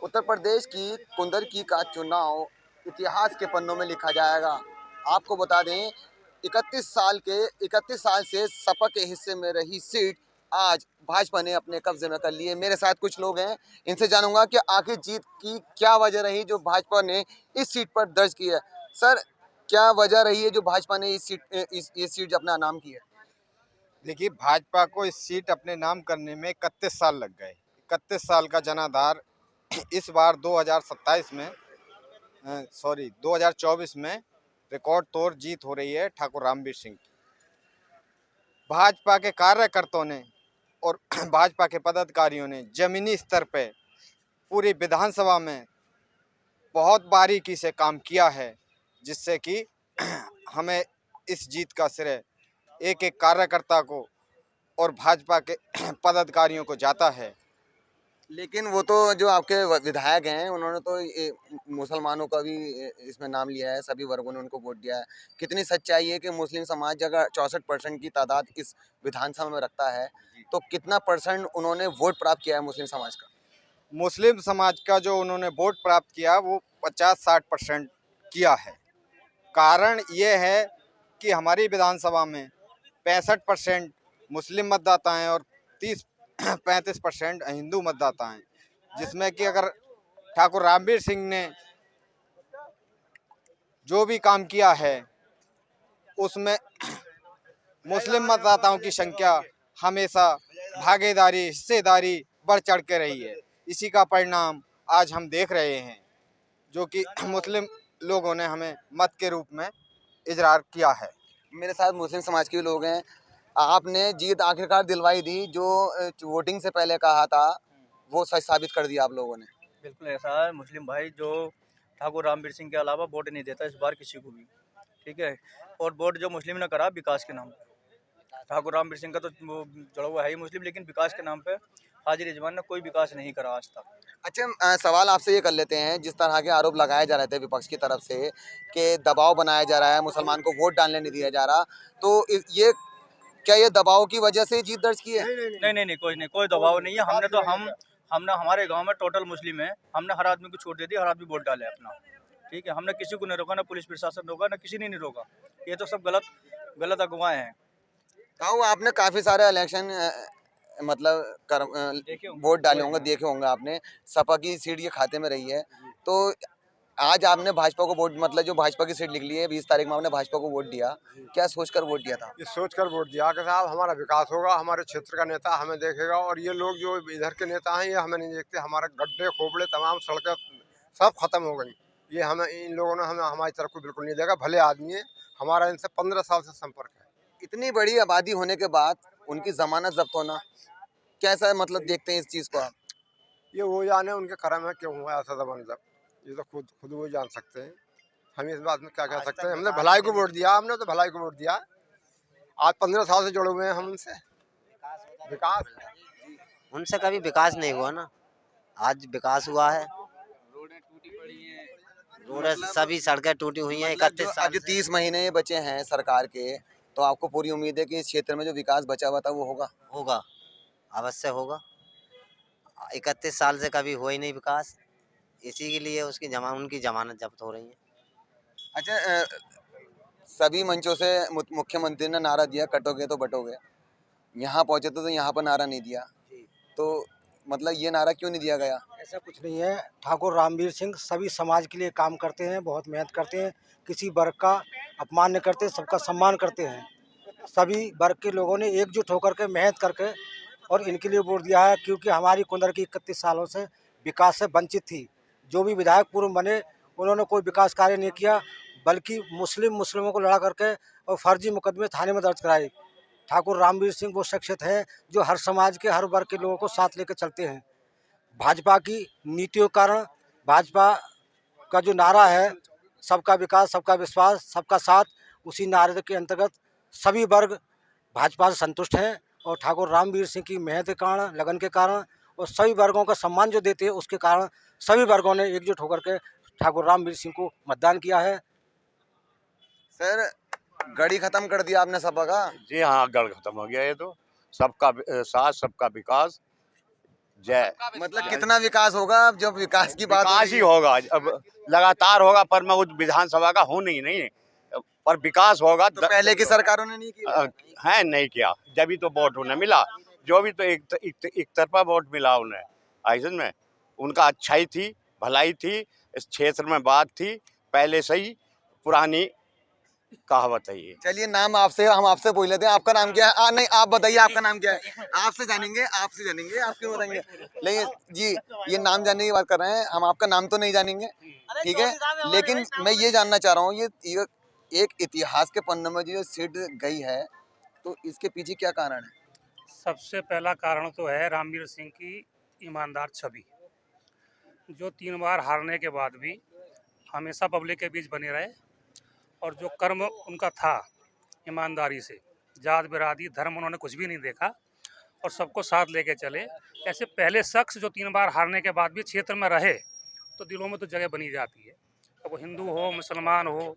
उत्तर प्रदेश की कुंदरकी का चुनाव इतिहास के पन्नों में लिखा जाएगा। आपको बता दें 31 साल से सपा के हिस्से में रही सीट आज भाजपा ने अपने कब्जे में कर ली है। मेरे साथ कुछ लोग हैं, इनसे जानूंगा कि आखिर जीत की क्या वजह रही जो भाजपा ने इस सीट पर दर्ज की है। सर, क्या वजह रही है जो भाजपा ने ये सीट अपना नाम की है? देखिए, भाजपा को इस सीट अपने नाम करने में 31 साल लग गए। 31 साल का जनाधार इस बार 2027 में 2024 में रिकॉर्ड तोड़ जीत हो रही है ठाकुर रामवीर सिंह की। भाजपा के कार्यकर्ताओं ने और भाजपा के पदाधिकारियों ने जमीनी स्तर पे पूरी विधानसभा में बहुत बारीकी से काम किया है, जिससे कि हमें इस जीत का श्रेय एक एक कार्यकर्ता को और भाजपा के पदाधिकारियों को जाता है। लेकिन वो तो जो आपके विधायक हैं उन्होंने तो मुसलमानों का भी इसमें नाम लिया है, सभी वर्गों ने उनको वोट दिया है। कितनी सच्चाई है कि मुस्लिम समाज अगर 64% की तादाद इस विधानसभा में रखता है तो कितना परसेंट उन्होंने वोट प्राप्त किया है मुस्लिम समाज का? मुस्लिम समाज का जो उन्होंने वोट प्राप्त किया वो 50-60% किया है। कारण ये है कि हमारी विधानसभा में 65% मुस्लिम मतदाता हैं और 30-35% हिंदू मतदाता हैं, जिसमें कि अगर ठाकुर रामवीर सिंह ने जो भी काम किया है उसमें मुस्लिम मतदाताओं की संख्या हमेशा भागीदारी हिस्सेदारी बढ़ चढ़ के रही है। इसी का परिणाम आज हम देख रहे हैं, जो कि मुस्लिम लोगों ने हमें मत के रूप में इजहार किया है। मेरे साथ मुस्लिम समाज के लोग हैं। आपने जीत आखिरकार दिलवाई दी, जो वोटिंग से पहले कहा था वो सच साबित कर दिया आप लोगों ने। बिल्कुल ऐसा है। मुस्लिम भाई जो ठाकुर रामवीर सिंह के अलावा वोट नहीं देता इस बार किसी को भी, ठीक है। और वोट जो मुस्लिम ने करा विकास के नाम पे, ठाकुर रामवीर सिंह का तो वो जुड़ा हुआ है ही मुस्लिम, लेकिन विकास के नाम पे हाजिर रिजवान ने कोई विकास नहीं करा आज तक। अच्छा, सवाल आपसे ये कर लेते हैं, जिस तरह के आरोप लगाए जा रहे थे विपक्ष की तरफ से कि दबाव बनाया जा रहा है, मुसलमान को वोट डालने नहीं दिया जा रहा, तो ये क्या ये दबाव की वजह से जीत दर्ज की है? नहीं, कोई दबाव नहीं है। हमने हमारे गांव में टोटल मुस्लिम है, हमने हर आदमी को छूट दे दी, हर आदमी वोट डाले अपना, ठीक है। हमने किसी को नहीं रोका, ना पुलिस प्रशासन रोका, ना किसी ने नहीं रोका। ये तो सब गलत अगुवाएं हैं। ताऊ, आपने काफी सारे इलेक्शन मतलब वोट डाले होंगे, देखे होंगे आपने। सपा की सीट ये खाते में रही है, तो आज आपने भाजपा को वोट, मतलब जो भाजपा की सीट निकली है 20 तारीख में आपने भाजपा को वोट दिया, क्या सोचकर वोट दिया था? ये सोचकर वोट दिया कि साहब हमारा विकास होगा, हमारे क्षेत्र का नेता हमें देखेगा, और ये लोग जो इधर के नेता हैं ये हमें नहीं देखते। हमारे गड्ढे खोपड़े तमाम सड़कें सब खत्म हो गई। ये हमें इन लोगों ने हमें हमारी तरफ को बिल्कुल नहीं देखा। भले आदमी है, हमारा इनसे 15 साल से संपर्क है। इतनी बड़ी आबादी होने के बाद उनकी जमानत जब्त होना, कैसा मतलब देखते हैं इस चीज को आप? ये वो जाने उनके कर्म है क्यों हुआ ऐसा जमाना जब, ये तो खुद वो जान सकते हैं। हम इस बात में क्या कह सकते हैं। हमने भलाई को वोट दिया, हमने तो भलाई को वोट दिया। आज 15 साल से जुड़े हुए हैं हम उनसे। विकास उनसे कभी विकास नहीं हुआ ना, आज विकास हुआ है। रोडें सभी सड़कें टूटी हुई हैं 31 साल अब जो 30 महीने बचे हैं सरकार के, तो आपको पूरी उम्मीद है कि इस क्षेत्र में जो विकास बचा हुआ था वो होगा? होगा, अवश्य होगा। 31 साल से कभी हुआ ही नहीं विकास, इसी के लिए उनकी जमानत जब्त हो रही है। अच्छा, सभी मंचों से मुख्यमंत्री ने नारा दिया कटोगे तो बटोगे, यहाँ पहुंचे तो यहाँ पर नारा नहीं दिया, तो मतलब ये नारा क्यों नहीं दिया गया? ऐसा कुछ नहीं है। ठाकुर रामवीर सिंह सभी समाज के लिए काम करते हैं, बहुत मेहनत करते हैं, किसी वर्ग का अपमान नहीं करते, सबका सम्मान करते हैं। सभी वर्ग के लोगों ने एकजुट होकर के मेहनत करके और इनके लिए वोट दिया है, क्योंकि हमारी कुंदरकी 31 सालों से विकास से वंचित थी। जो भी विधायक पूर्व बने उन्होंने कोई विकास कार्य नहीं किया, बल्कि मुस्लिमों को लड़ा करके और फर्जी मुकदमे थाने में दर्ज कराए। ठाकुर रामवीर सिंह वो शख्सियत है जो हर समाज के हर वर्ग के लोगों को साथ लेकर चलते हैं। भाजपा की नीतियों के कारण, भाजपा का जो नारा है सबका विकास सबका विश्वास सबका साथ, उसी नारे के अंतर्गत सभी वर्ग भाजपा से संतुष्ट हैं। और ठाकुर रामवीर सिंह की मेहनत के कारण, लगन के कारण और सभी वर्गों का सम्मान जो देते हैं उसके कारण सभी वर्गों ने एकजुट होकर के ठाकुर रामवीर सिंह को मतदान किया है। सर, गढ़ी खत्म कर दिया आपने सपा का? जी हाँ, गढ़ खत्म हो गया। ये तो सबका साथ सबका विकास जय। मतलब कितना विकास होगा अब जब विकास की बात हो विकास रही ही है? होगा, अब लगातार होगा, पर मैं उस विधानसभा का हूँ नहीं, पर विकास होगा। तो पहले की सरकारों ने नहीं किया। है नहीं किया, जब भी तो वोट उन्हें मिला, जो भी तो एक तरफा वोट मिला उन्हें। आइसन में उनका अच्छाई थी, भलाई थी, इस क्षेत्र में बात थी पहले से ही, पुरानी कहावत है ये। चलिए, नाम आपसे हम आपसे पूछ लेते हैं, आपका नाम क्या है? नहीं, आप बताइए आपका नाम क्या है? आपसे जानेंगे, आप क्यों बताएंगे? लेकिन जी, ये नाम जानने की बात कर रहे हैं हम, आपका नाम तो नहीं जानेंगे, ठीक है? लेकिन मैं ये जानना चाह रहा हूँ, ये एक इतिहास के पन्नों में जो सीट गई है, तो इसके पीछे क्या कारण है? सबसे पहला कारण तो है रामवीर सिंह की ईमानदार छवि, जो 3 बार हारने के बाद भी हमेशा पब्लिक के बीच बने रहे, और जो कर्म उनका था ईमानदारी से, जात बिरादरी धर्म उन्होंने कुछ भी नहीं देखा और सबको साथ लेके चले। ऐसे पहले शख्स जो 3 बार हारने के बाद भी क्षेत्र में रहे, तो दिलों में तो जगह बनी जाती है। अब वो हिंदू हो, मुसलमान हो,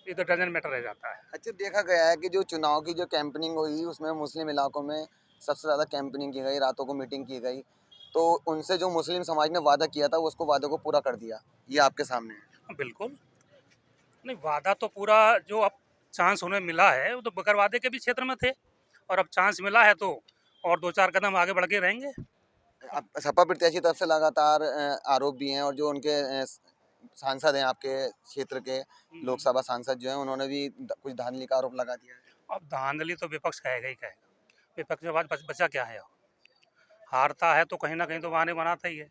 इधर डजन मैटर रह जाता है। अच्छा, देखा गया है कि जो चुनाव की जो कैंपेनिंग हुई, उसमें मुस्लिम इलाकों में सबसे ज़्यादा कैंपेनिंग की गई, रातों को मीटिंग की गई, तो उनसे जो मुस्लिम समाज ने वादा किया था, वो उसको वादे को पूरा कर दिया। ये आपके सामने है। बिल्कुल नहीं, वादा तो पूरा, जो अब चांस उन्हें मिला है वो तो बगैर वादे के भी क्षेत्र में थे, और अब चांस मिला है तो और 2-4 कदम आगे बढ़ के रहेंगे। अब सपा प्रत्याशी तरफ से लगातार आरोप भी हैं, और जो उनके सांसद हैं आपके क्षेत्र के, लोकसभा सांसद जो हैं, उन्होंने भी कुछ धांधली का आरोप लगा दिया है। अब धांधली तो विपक्ष कहेगा ही कहेगा, विपक्ष के बाद बचा क्या है? हारता है तो कहीं ना कहीं तो बहाने बनाता ही है,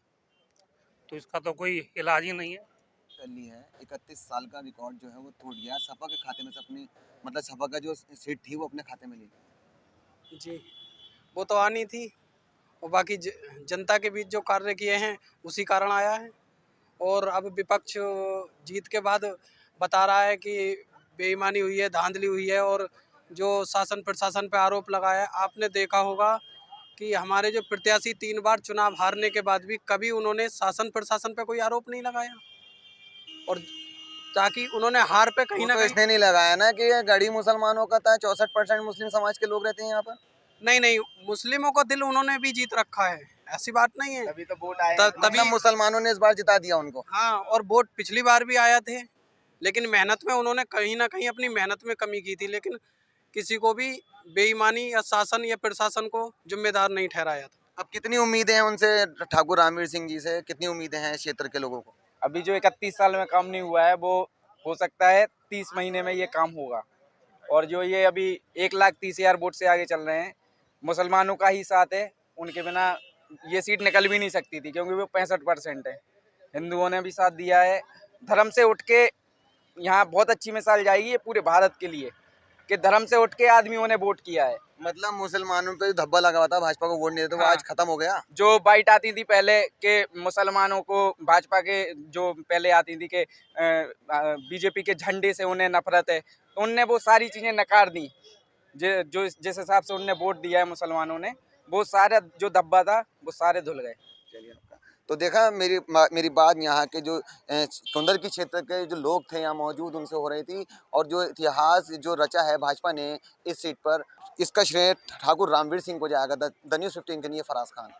तो इसका तो कोई इलाज ही नहीं है। कर ली है, 31 साल का रिकॉर्ड जो है वो टूट गया। सपा के खाते में से अपनी, मतलब सपा का जो सीट थी वो अपने खाते में ले ली। जी, वो तो आनी थी, और बाकी जनता के बीच जो कार्य किए हैं उसी कारण आया है। और अब विपक्ष जीत के बाद बता रहा है कि बेईमानी हुई है, धांधली हुई है, और जो शासन प्रशासन पे आरोप लगाया है। आपने देखा होगा कि हमारे जो प्रत्याशी 3 बार चुनाव हारने के बाद भी कभी उन्होंने शासन प्रशासन पे कोई आरोप नहीं लगाया, और ताकि उन्होंने हार पे कहीं वो ना तो कहीं, इसने नहीं लगाया ना कि ये गढ़ी मुसलमानों का था, 64% मुस्लिम समाज के लोग रहते हैं यहाँ पर। नहीं, मुस्लिमों को दिल उन्होंने भी जीत रखा है, ऐसी बात नहीं है। तभी तो वोट आए। तभी मतलब मुसलमानों ने इस बार जिता दिया उनको। हाँ, और वोट पिछली बार भी आया थे, लेकिन मेहनत में उन्होंने कहीं ना कहीं अपनी मेहनत में कमी की थी, लेकिन किसी को भी बेईमानी या शासन या प्रशासन को जिम्मेदार नहीं ठहराया था। अब कितनी उम्मीदें हैं उनसे, ठाकुर रामवीर सिंह जी से कितनी उम्मीदें हैं क्षेत्र के लोगों को? अभी जो 31 साल में काम नहीं हुआ है, वो हो सकता है 30 महीने में ये काम होगा। और जो ये अभी 1,30,000 वोट से आगे चल रहे हैं, मुसलमानों का ही साथ है, उनके बिना ये सीट निकल भी नहीं सकती थी, क्योंकि वो 65% है। हिंदुओं ने भी साथ दिया है, धर्म से उठ के यहाँ बहुत अच्छी मिसाल जाएगी ये पूरे भारत के लिए, कि धर्म से उठ के आदमियों ने वोट किया है। मतलब मुसलमानों पे धब्बा लगा हुआ था, भाजपा को वोट नहीं देते, वो हाँ। आज खत्म हो गया। जो बाइट आती थी पहले के मुसलमानों को, भाजपा के जो पहले आती थी कि बीजेपी के झंडे से उन्हें नफरत है, तो उनने वो सारी चीज़ें नकार दी। जो जिस हिसाब से उनने वोट दिया है मुसलमानों ने, वो सारा जो धब्बा था वो सारे धुल गए। चलिए, तो देखा, मेरी बात यहाँ के जो कुंदर की क्षेत्र के जो लोग थे यहाँ मौजूद, उनसे हो रही थी, और जो इतिहास जो रचा है भाजपा ने इस सीट पर, इसका श्रेय ठाकुर रामवीर सिंह को जाएगा। द न्यूज़ 15 के लिए फराज खान।